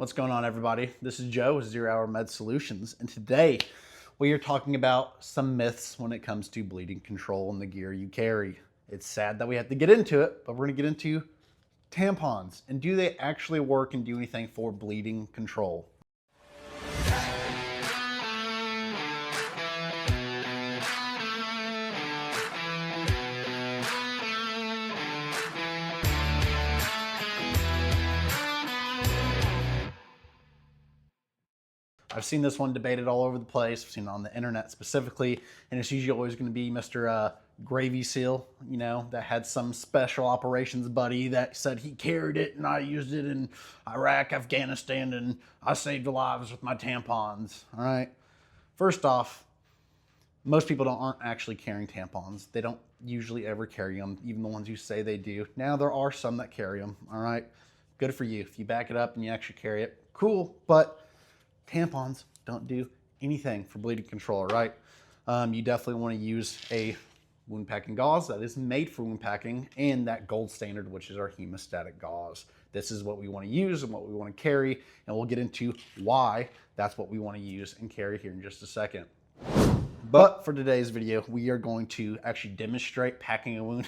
What's going on, everybody? This is Joe with 0 Hour Med Solutions, and today we are talking about some myths when it comes to bleeding control and the gear you carry. It's sad that we have to get into it, but we're going to get into tampons and do they actually work and do anything for bleeding control? I've seen this one debated all over the place. I've seen it on the internet specifically, and it's usually always going to be Mr. Gravy Seal, that had some special operations buddy that said he carried it and I used it in Iraq, Afghanistan, and I saved lives with my tampons. All right. First off, most people aren't actually carrying tampons. They don't usually ever carry them, even the ones you say they do. Now, there are some that carry them. All right. Good for you. If you back it up and you actually carry it, cool. But tampons don't do anything for bleeding control, right? You definitely want to use a wound packing gauze that is made for wound packing and that gold standard, which is our hemostatic gauze. This is what we want to use and what we want to carry, and we'll get into why that's what we want to use and carry here in just a second. But for today's video, we are going to actually demonstrate packing a wound,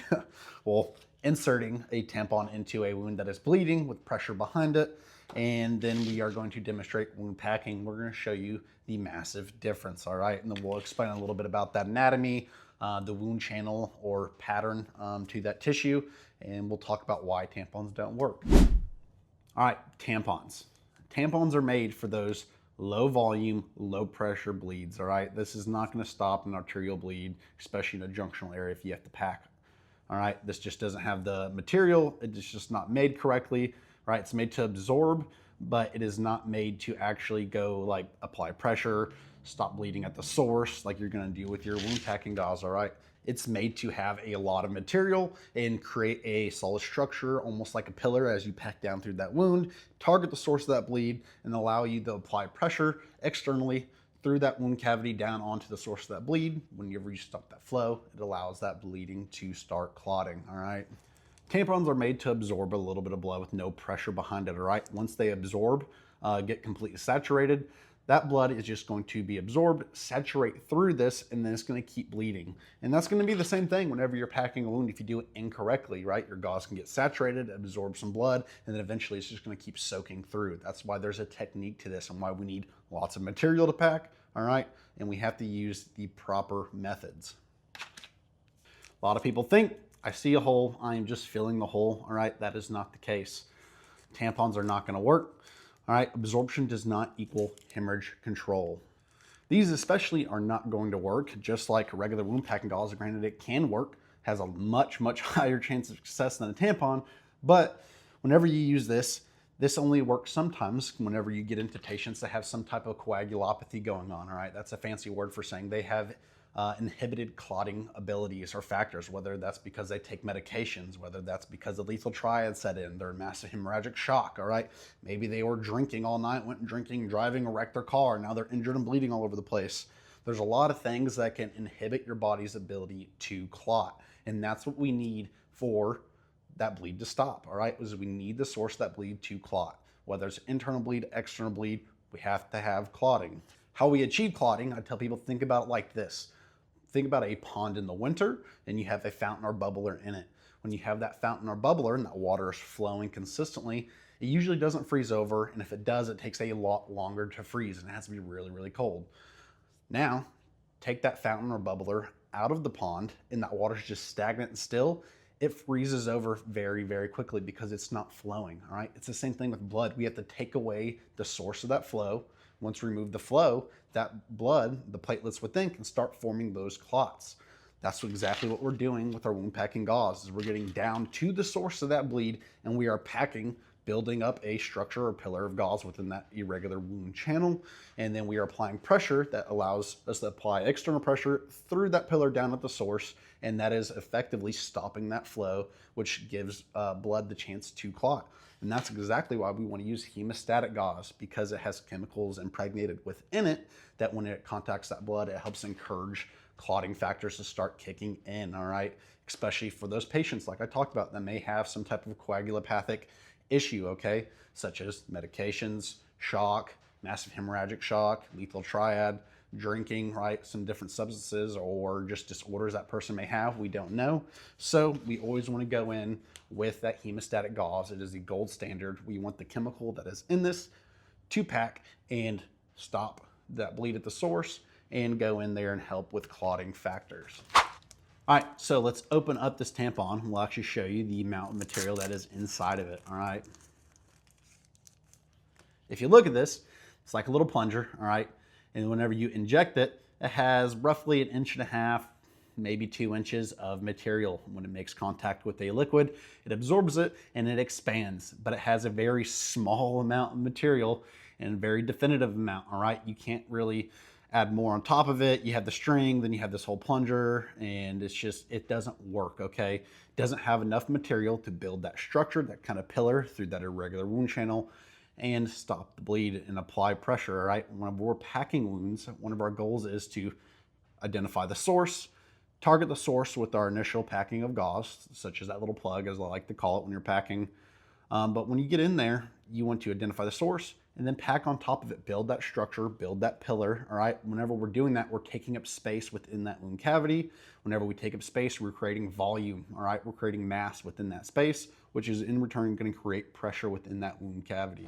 well, inserting a tampon into a wound that is bleeding with pressure behind it. And then we are going to demonstrate wound packing. We're going to show you the massive difference, all right? And then we'll explain a little bit about that anatomy, the wound channel or pattern to that tissue, and we'll talk about why tampons don't work. All right, tampons. Tampons are made for those low volume, low pressure bleeds, all right? This is not going to stop an arterial bleed, especially in a junctional area if you have to pack. All right, this just doesn't have the material. It's just not made correctly. Right, it's made to absorb, but it is not made to actually go like apply pressure, stop bleeding at the source like you're gonna do with your wound packing gauze, all right? It's made to have a lot of material and create a solid structure, almost like a pillar as you pack down through that wound, target the source of that bleed, and allow you to apply pressure externally through that wound cavity down onto the source of that bleed. Whenever you stop that flow, it allows that bleeding to start clotting, all right? Tampons are made to absorb a little bit of blood with no pressure behind it, all right? Once they absorb, get completely saturated, that blood is just going to be absorbed, saturate through this, and then it's going to keep bleeding. And that's going to be the same thing whenever you're packing a wound if you do it incorrectly, right? Your gauze can get saturated, absorb some blood, and then eventually it's just going to keep soaking through. That's why there's a technique to this and why we need lots of material to pack, all right? And we have to use the proper methods. A lot of people think, I see a hole, I am just filling the hole, all right? That is not the case. Tampons are not gonna work, all right? Absorption does not equal hemorrhage control. These especially are not going to work, just like a regular wound packing gauze. Granted, it can work, has a much, much higher chance of success than a tampon, but whenever you use this, this only works sometimes whenever you get into patients that have some type of coagulopathy going on, all right? That's a fancy word for saying they have inhibited clotting abilities or factors, whether that's because they take medications, whether that's because the lethal triad set in, they're in massive hemorrhagic shock, all right? Maybe they were drinking all night, went drinking, driving, wrecked their car, now they're injured and bleeding all over the place. There's a lot of things that can inhibit your body's ability to clot, and that's what we need for that bleed to stop, all right? Is we need the source of that bleed to clot. Whether it's internal bleed, external bleed, we have to have clotting. How we achieve clotting, I tell people, think about it like this. Think about a pond in the winter and you have a fountain or bubbler in it. When you have that fountain or bubbler and that water is flowing consistently, it usually doesn't freeze over, and if it does, it takes a lot longer to freeze and it has to be really, really cold. Now, take that fountain or bubbler out of the pond and that water is just stagnant and still, it freezes over very, very quickly because it's not flowing, all right? It's the same thing with blood. We have to take away the source of that flow. Once we remove the flow, that blood, the platelets within, can start forming those clots. That's exactly what we're doing with our wound packing gauze, is we're getting down to the source of that bleed and we are packing, building up a structure or pillar of gauze within that irregular wound channel. And then we are applying pressure that allows us to apply external pressure through that pillar down at the source. And that is effectively stopping that flow, which gives blood the chance to clot. And that's exactly why we want to use hemostatic gauze, because it has chemicals impregnated within it that when it contacts that blood, it helps encourage clotting factors to start kicking in, all right? Especially for those patients, like I talked about, that may have some type of coagulopathic issue, okay? Such as medications, shock, massive hemorrhagic shock, lethal triad, drinking, right? Some different substances or just disorders that person may have. We don't know. So we always want to go in with that hemostatic gauze. It is the gold standard. We want the chemical that is in this to pack and stop that bleed at the source and go in there and help with clotting factors. All right, so let's open up this tampon. We'll actually show you the amount of material that is inside of it, all right? If you look at this, it's like a little plunger, all right? And whenever you inject it, it has roughly 1.5 inches, maybe 2 inches of material. When it makes contact with a liquid, it absorbs it and it expands, but it has a very small amount of material and a very definitive amount, all right? You can't really add more on top of it. You have the string, then you have this whole plunger, and it's just, it doesn't work, okay? It doesn't have enough material to build that structure, that kind of pillar through that irregular wound channel and stop the bleed and apply pressure, all right? When we're packing wounds, one of our goals is to identify the source, target the source with our initial packing of gauze, such as that little plug, as I like to call it when you're packing. But when you get in there, you want to identify the source and then pack on top of it, build that structure, build that pillar, all right? Whenever we're doing that, we're taking up space within that wound cavity. Whenever we take up space, we're creating volume, all right? We're creating mass within that space, which is in return gonna create pressure within that wound cavity.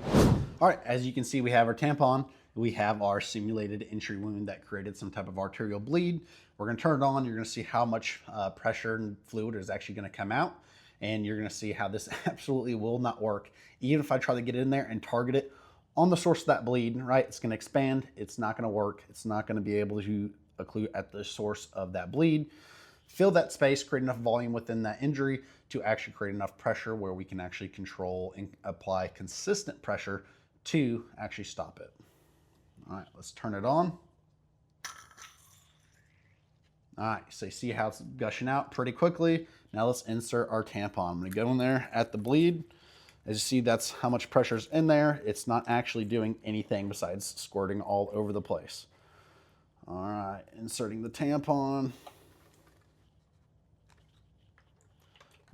All right, as you can see, we have our tampon. We have our simulated entry wound that created some type of arterial bleed. We're gonna turn it on. You're gonna see how much pressure and fluid is actually gonna come out. And you're gonna see how this absolutely will not work. Even if I try to get in there and target it on the source of that bleed, right? It's gonna expand, it's not gonna work. It's not gonna be able to occlude at the source of that bleed. Fill that space, create enough volume within that injury to actually create enough pressure where we can actually control and apply consistent pressure to actually stop it. All right, let's turn it on. All right, so you see how it's gushing out pretty quickly. Now let's insert our tampon. I'm gonna go in there at the bleed. As you see, that's how much pressure's in there. It's not actually doing anything besides squirting all over the place. All right, inserting the tampon.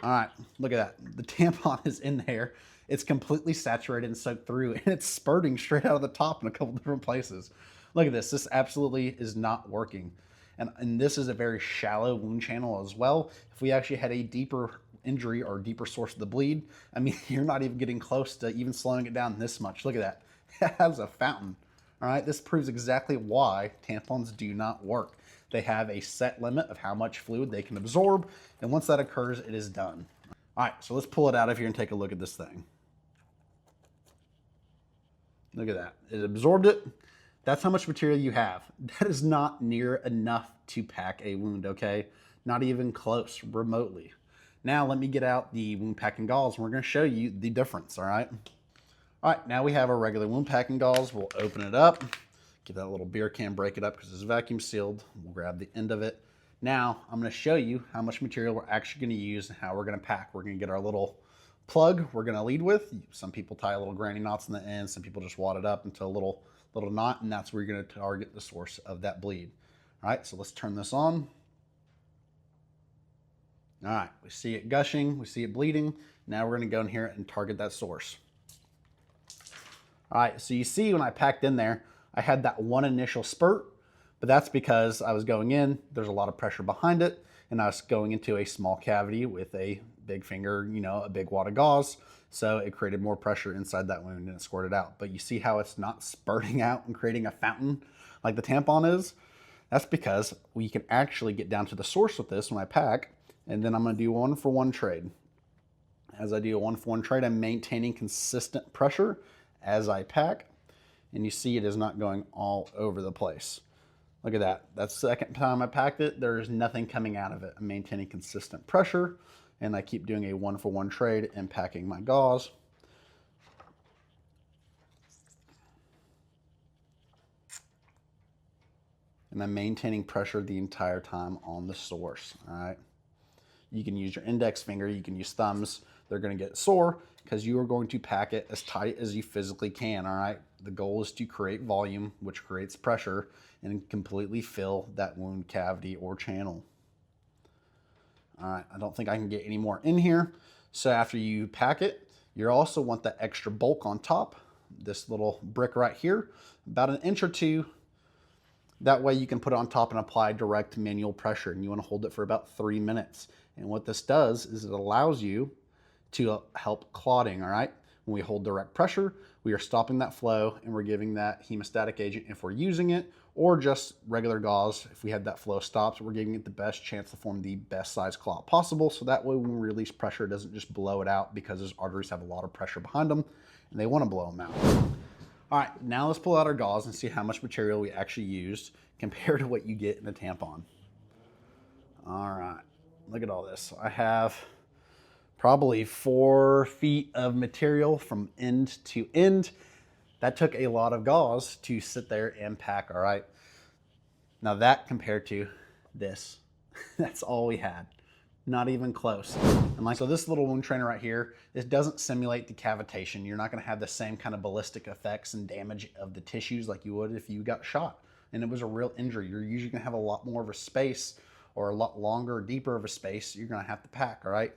All right, look at that. The tampon is in there. It's completely saturated and soaked through, and it's spurting straight out of the top in a couple different places. Look at this. This absolutely is not working. And this is a very shallow wound channel as well. If we actually had a deeper injury or deeper source of the bleed, I mean, you're not even getting close to even slowing it down this much. Look at that. It has a fountain. All right, this proves exactly why tampons do not work. They have a set limit of how much fluid they can absorb, and once that occurs, it is done. All right, so let's pull it out of here and take a look at this thing. Look at that. It absorbed it. That's how much material you have. That is not near enough to pack a wound, okay? Not even close, remotely. Now let me get out the wound packing gauze and we're gonna show you the difference, all right? All right, now we have our regular wound packing gauze. We'll open it up, give that a little beer can, break it up because it's vacuum sealed. We'll grab the end of it. Now I'm gonna show you how much material we're actually gonna use and how we're gonna pack. We're gonna get our little plug we're gonna lead with. Some people tie little granny knots in the end. Some people just wad it up into a little knot, and that's where you're gonna target the source of that bleed. All right, so let's turn this on. All right, we see it gushing, we see it bleeding. Now we're gonna go in here and target that source. All right, so you see when I packed in there, I had that one initial spurt, but that's because I was going in, there's a lot of pressure behind it, and I was going into a small cavity with a big finger, you know, a big wad of gauze. So it created more pressure inside that wound and it squirted out. But you see how it's not spurting out and creating a fountain like the tampon is? That's because we can actually get down to the source with this when I pack, and then I'm gonna do 1-for-1 trade. As I do a 1-for-1 trade, I'm maintaining consistent pressure as I pack, and you see it is not going all over the place. Look at that. That's the second time I packed it. There's nothing coming out of it. I'm maintaining consistent pressure, and I keep doing a 1-for-1 trade and packing my gauze. And I'm maintaining pressure the entire time on the source, all right? You can use your index finger, you can use thumbs. They're gonna get sore because you are going to pack it as tight as you physically can, all right? The goal is to create volume, which creates pressure, and completely fill that wound cavity or channel. All right, I don't think I can get any more in here. So after you pack it, You also want that extra bulk on top, this little brick right here, about 1 inch or 2. That way you can put it on top and apply direct manual pressure, and you want to hold it for about 3 minutes. And what this does is it allows you to help clotting, all right? When we hold direct pressure, we are stopping that flow and we're giving that hemostatic agent if we're using it, or just regular gauze. If we have that flow stopped, we're giving it the best chance to form the best size clot possible. So that way when we release pressure, it doesn't just blow it out, because those arteries have a lot of pressure behind them and they want to blow them out. All right, now let's pull out our gauze and see how much material we actually used compared to what you get in a tampon. All right, look at all this. I have probably 4 feet of material from end to end. That took a lot of gauze to sit there and pack, all right? Now that compared to this, that's all we had. Not even close. And like, so this little wound trainer right here, this doesn't simulate decavitation. You're not gonna have the same kind of ballistic effects and damage of the tissues like you would if you got shot and it was a real injury. You're usually gonna have a lot more of a space, or a lot longer, deeper of a space you're gonna have to pack, all right?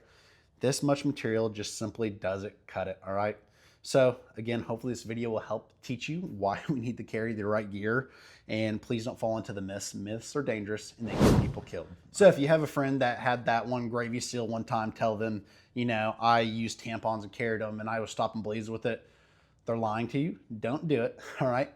This much material just simply doesn't cut it, all right? So again, hopefully this video will help teach you why we need to carry the right gear, and please don't fall into the myths. Myths are dangerous and they get people killed. So if you have a friend that had that one gravy seal one time, tell them, you know, I used tampons and carried them and I was stopping bleeds with it. They're lying to you. Don't do it, all right?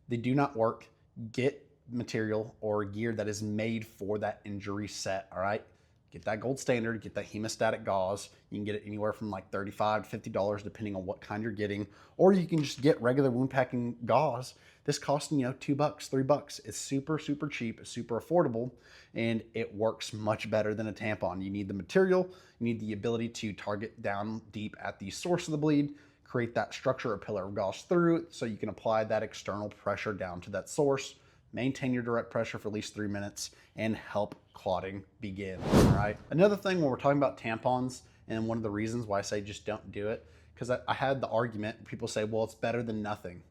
They do not work. Get material or gear that is made for that injury set, all right? Get that gold standard, get that hemostatic gauze. You can get it anywhere from like $35 to $50 depending on what kind you're getting, or you can just get regular wound packing gauze. This costing, you know, $2, $3. It's super, super cheap, it's super affordable, and it works much better than a tampon. You need the material, you need the ability to target down deep at the source of the bleed, create that structure or pillar of gauze through it so you can apply that external pressure down to that source, maintain your direct pressure for at least 3 minutes, and help clotting begin, all right? Another thing when we're talking about tampons, and one of the reasons why I say just don't do it, because I had the argument, people say, well, it's better than nothing.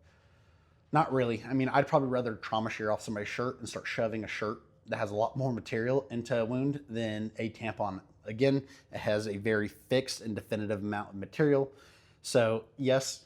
Not really. I mean, I'd probably rather trauma shear off somebody's shirt and start shoving a shirt that has a lot more material into a wound than a tampon. Again, it has a very fixed and definitive amount of material. So yes,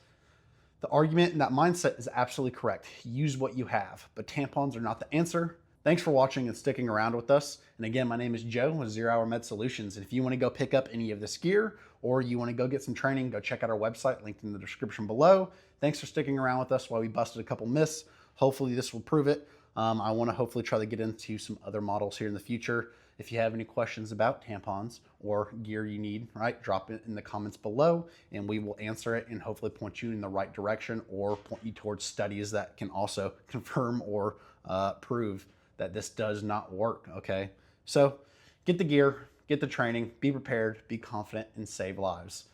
the argument and that mindset is absolutely correct. Use what you have, but tampons are not the answer. Thanks for watching and sticking around with us. And again, my name is Joe with 0 Hour Med Solutions. And if you want to go pick up any of this gear, or you want to go get some training, go check out our website, linked in the description below. Thanks for sticking around with us while we busted a couple myths. Hopefully this will prove it. I want to hopefully try to get into some other models here in the future. If you have any questions about tampons or gear you need, right, drop it in the comments below and we will answer it and hopefully point you in the right direction, or point you towards studies that can also confirm or prove that this does not work, okay? So get the gear, get the training, be prepared, be confident, and save lives.